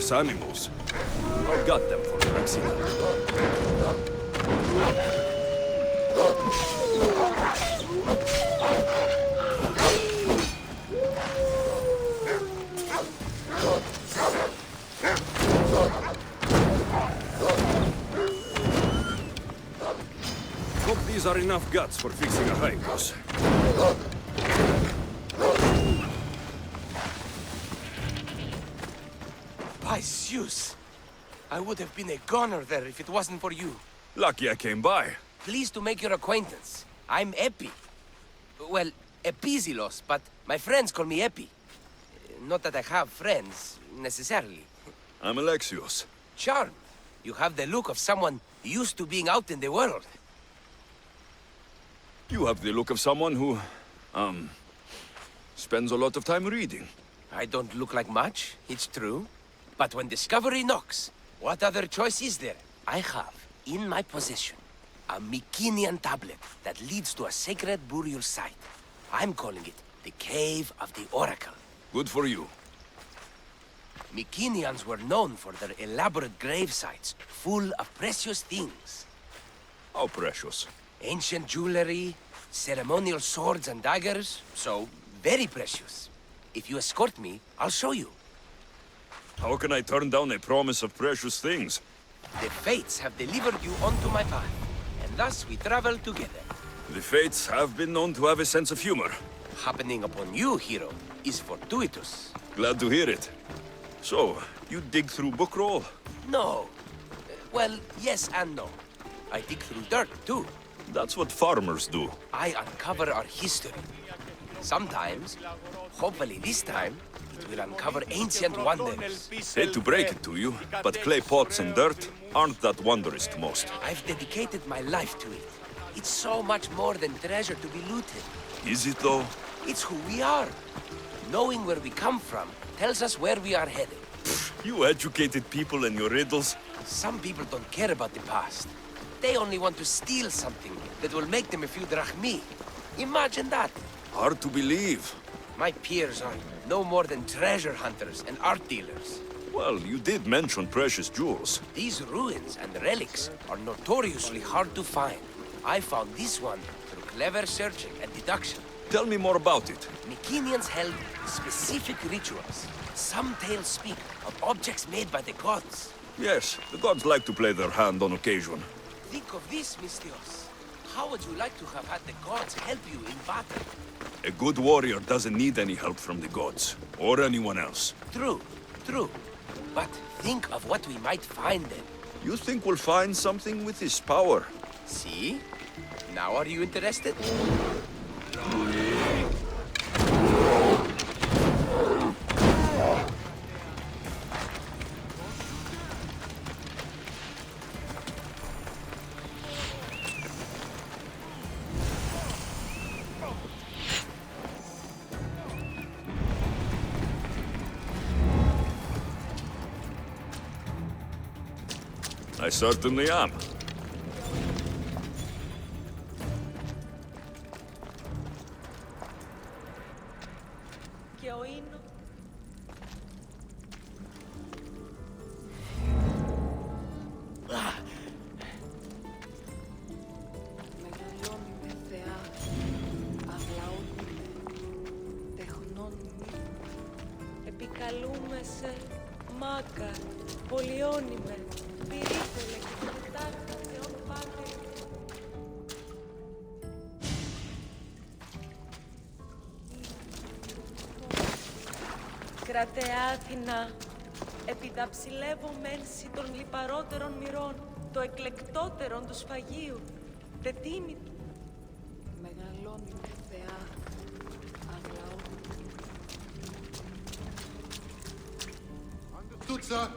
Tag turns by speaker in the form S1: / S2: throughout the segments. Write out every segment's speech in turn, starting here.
S1: dangerous animals. I got them for your accident. Hope these are enough guts for fixing a high boss.
S2: By Zeus! I would have been a goner there if it wasn't for you.
S1: Lucky I came by.
S2: Pleased to make your acquaintance. I'm Eppie. Well, Epizilos, but my friends call me Eppie. Not that I have friends, necessarily.
S1: I'm Alexios.
S2: Charmed. You have the look of someone used to being out in the world.
S1: You have the look of someone who, spends a lot of time reading.
S2: I don't look like much, it's true. But when discovery knocks, what other choice is there? I have, in my possession, a Mycenaean tablet that leads to a sacred burial site. I'm calling it the Cave of the Oracle.
S1: Good for you.
S2: Mycenaeans were known for their elaborate grave sites, full of precious things.
S1: How precious.
S2: Ancient jewelry, ceremonial swords and daggers, so very precious. If you escort me, I'll show you.
S1: How can I turn down a promise of precious things?
S2: The Fates have delivered you onto my path, and thus we travel together.
S1: The Fates have been known to have a sense of humor.
S2: Happening upon you, hero, is fortuitous.
S1: Glad to hear it. So, you dig through book roll?
S2: No. Well, yes and no. I dig through dirt, too.
S1: That's what farmers do.
S2: I uncover our history. Sometimes, hopefully this time, it will uncover ancient wonders.
S1: Hate to break it to you, but clay pots and dirt aren't that wondrous to most.
S2: I've dedicated my life to it. It's so much more than treasure to be looted.
S1: Is it though?
S2: It's who we are. Knowing where we come from tells us where we are headed.
S1: You educated people and your riddles.
S2: Some people don't care about the past. They only want to steal something that will make them a few drachmi. Imagine that.
S1: Hard to believe.
S2: My peers are no more than treasure hunters and art dealers.
S1: Well, you did mention precious jewels.
S2: These ruins and relics are notoriously hard to find. I found this one through clever searching and deduction.
S1: Tell me more about it.
S2: Mycenaeans held specific rituals. Some tales speak of objects made by the gods.
S1: Yes, the gods like to play their hand on occasion.
S2: Think of this, Mystios. How would you like to have had the gods help you in battle?
S1: A good warrior doesn't need any help from the gods, or anyone else.
S2: True, true. But think of what we might find then.
S1: You think we'll find something with his power?
S2: See? Now are you interested?
S1: I certainly am.
S3: Επικαλούμε σε μάκα, πολιόνιμε, πυρίτελε και τετάρτα θεών πάτερ. Κρατεά Αθηνά, επιταψιλεύομενσι των λιπαρότερων μυρών, το εκλεκτότερον του σφαγίου, τε τίμη του. Μεγαλώνουμε Θεά, αγλαό.
S4: Understood, sir.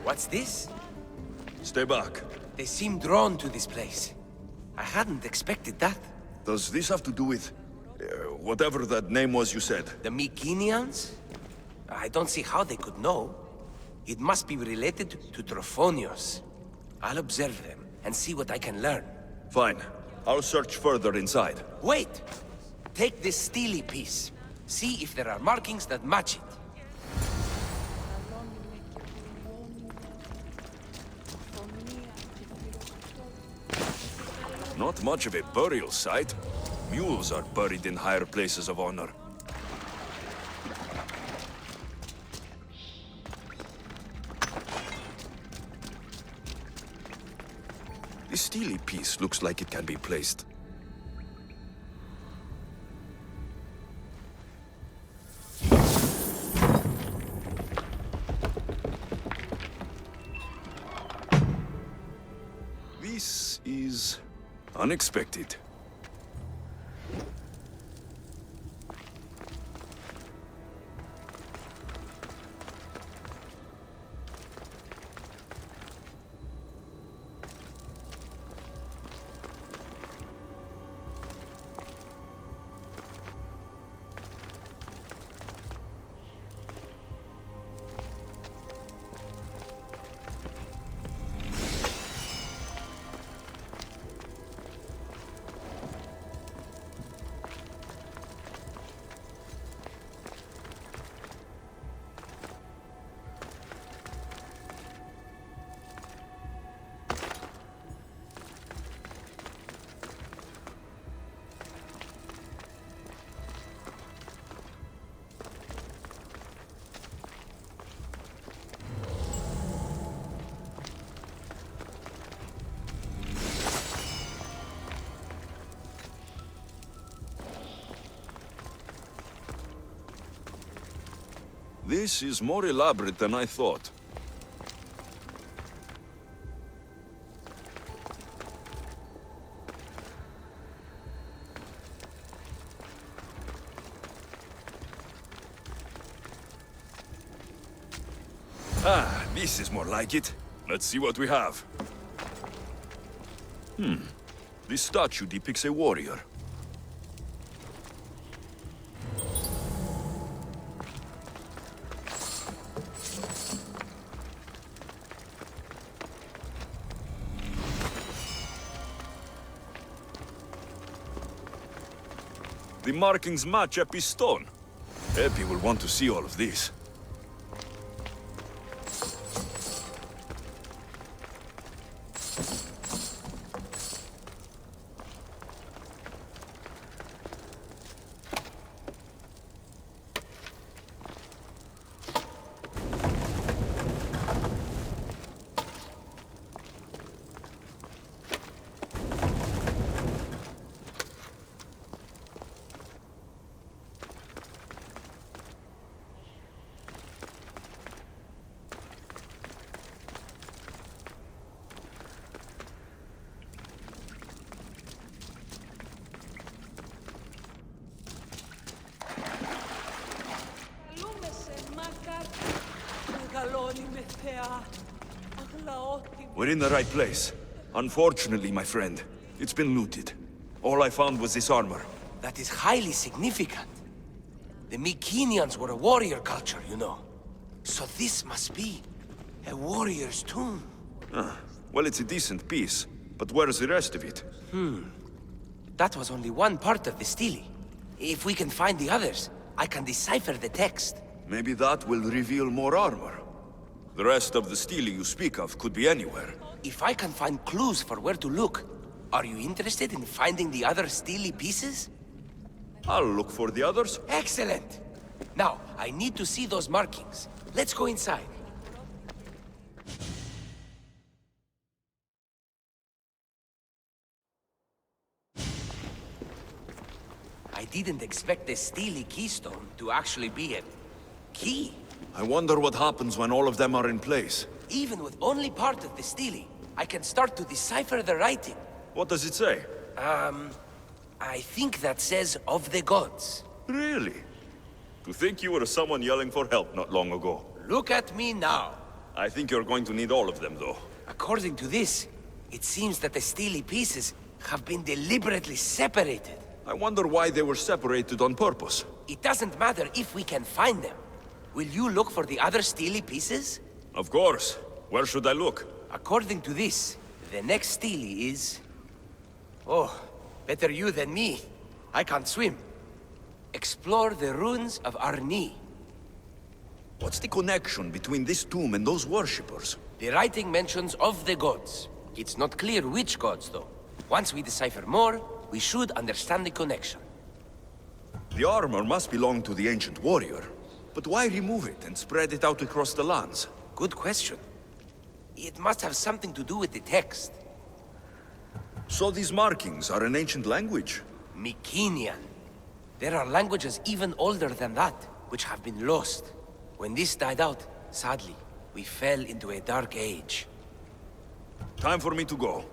S2: What's this?
S1: Stay back.
S2: They seem drawn to this place. I hadn't expected that.
S1: Does this have to do with... whatever that name was you said?
S2: The Mycenaeans? I don't see how they could know. It must be related to Trophonios. I'll observe them and see what I can learn.
S1: Fine. I'll search further inside.
S2: Wait! Take this steely piece. See if there are markings that match it.
S1: Not much of a burial site. Mules are buried in higher places of honor. The steely piece looks like it can be placed. This is unexpected. This is more elaborate than I thought. Ah, this is more like it. Let's see what we have. This statue depicts a warrior. The markings match Eppie's stone. Eppie will want to see all of this. We're in the right place. Unfortunately, my friend, it's been looted. All I found was this armor.
S2: That is highly significant. The Mycenaeans were a warrior culture, you know. So this must be a warrior's tomb.
S1: Well, it's a decent piece, but where's the rest of it?
S2: That was only one part of the stele. If we can find the others, I can decipher the text.
S1: Maybe that will reveal more armor. The rest of the stele you speak of could be anywhere.
S2: If I can find clues for where to look, are you interested in finding the other stele pieces?
S1: I'll look for the others.
S2: Excellent! Now, I need to see those markings. Let's go inside. I didn't expect the stele keystone to actually be a key.
S1: I wonder what happens when all of them are in place.
S2: Even with only part of the stele, I can start to decipher the writing.
S1: What does it say?
S2: I think that says of the gods.
S1: Really? To think you were someone yelling for help not long ago.
S2: Look at me now.
S1: I think you're going to need all of them, though.
S2: According to this, it seems that the stele pieces have been deliberately separated.
S1: I wonder why they were separated on purpose.
S2: It doesn't matter if we can find them. Will you look for the other stele pieces?
S1: Of course. Where should I look?
S2: According to this, the next stele is... Oh, better you than me. I can't swim. Explore the ruins of Arni.
S1: What's the connection between this tomb and those worshippers?
S2: The writing mentions of the gods. It's not clear which gods, though. Once we decipher more, we should understand the connection.
S1: The armor must belong to the ancient warrior. But why remove it and spread it out across the lands?
S2: Good question. It must have something to do with the text.
S1: So these markings are an ancient language?
S2: Mycenaean. There are languages even older than that, which have been lost. When this died out, sadly, we fell into a dark age.
S1: Time for me to go.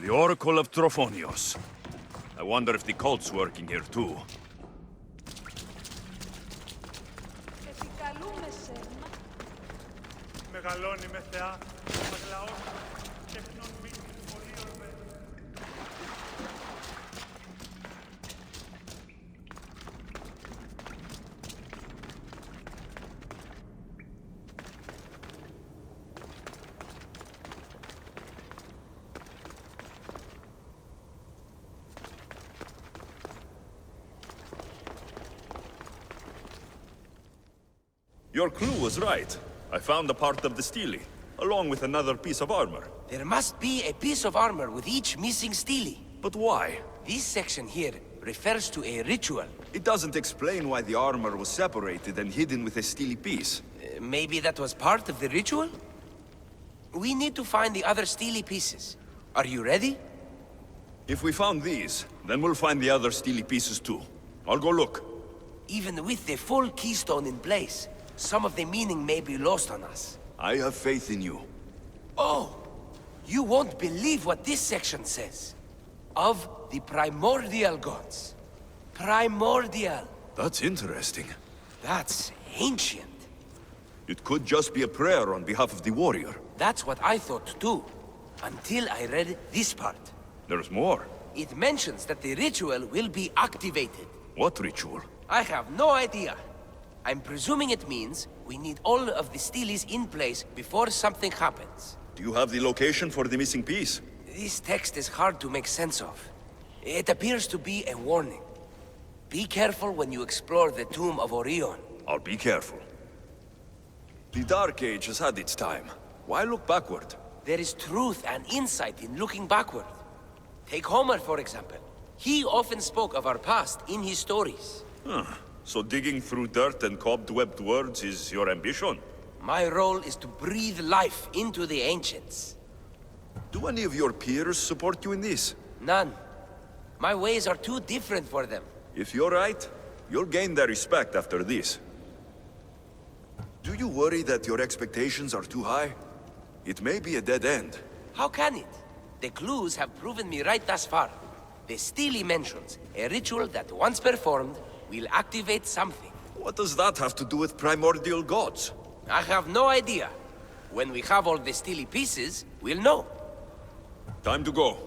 S1: The Oracle of Trophonios. I wonder if the cult's working here too.
S3: Επικαλούμε σένα.
S4: Μεγαλώνει με θεά, μας λαός, τεχνών μήνυ, πολύ ορμέ.
S1: Your clue was right. I found a part of the stele, along with another piece of armor.
S2: There must be a piece of armor with each missing stele.
S1: But why?
S2: This section here refers to a ritual.
S1: It doesn't explain why the armor was separated and hidden with a stele piece.
S2: Maybe that was part of the ritual? We need to find the other stele pieces. Are you ready?
S1: If we found these, then we'll find the other stele pieces too. I'll go look.
S2: Even with the full keystone in place, some of the meaning may be lost on us.
S1: I have faith in you.
S2: Oh! You won't believe what this section says. Of the primordial gods. Primordial.
S1: That's interesting.
S2: That's ancient.
S1: It could just be a prayer on behalf of the warrior.
S2: That's what I thought too. Until I read this part.
S1: There's more.
S2: It mentions that the ritual will be activated.
S1: What ritual?
S2: I have no idea. I'm presuming it means we need all of the steles in place before something happens.
S1: Do you have the location for the missing piece?
S2: This text is hard to make sense of. It appears to be a warning. Be careful when you explore the tomb of Orion.
S1: I'll be careful. The Dark Age has had its time. Why look backward?
S2: There is truth and insight in looking backward. Take Homer, for example. He often spoke of our past in his stories.
S1: So digging through dirt and cobwebbed words is your ambition?
S2: My role is to breathe life into the ancients.
S1: Do any of your peers support you in this?
S2: None. My ways are too different for them.
S1: If you're right, you'll gain their respect after this. Do you worry that your expectations are too high? It may be a dead end.
S2: How can it? The clues have proven me right thus far. The stele mentions a ritual that once performed will activate something.
S1: What does that have to do with primordial gods?
S2: I have no idea. When we have all the stele pieces, we'll know.
S1: Time to go.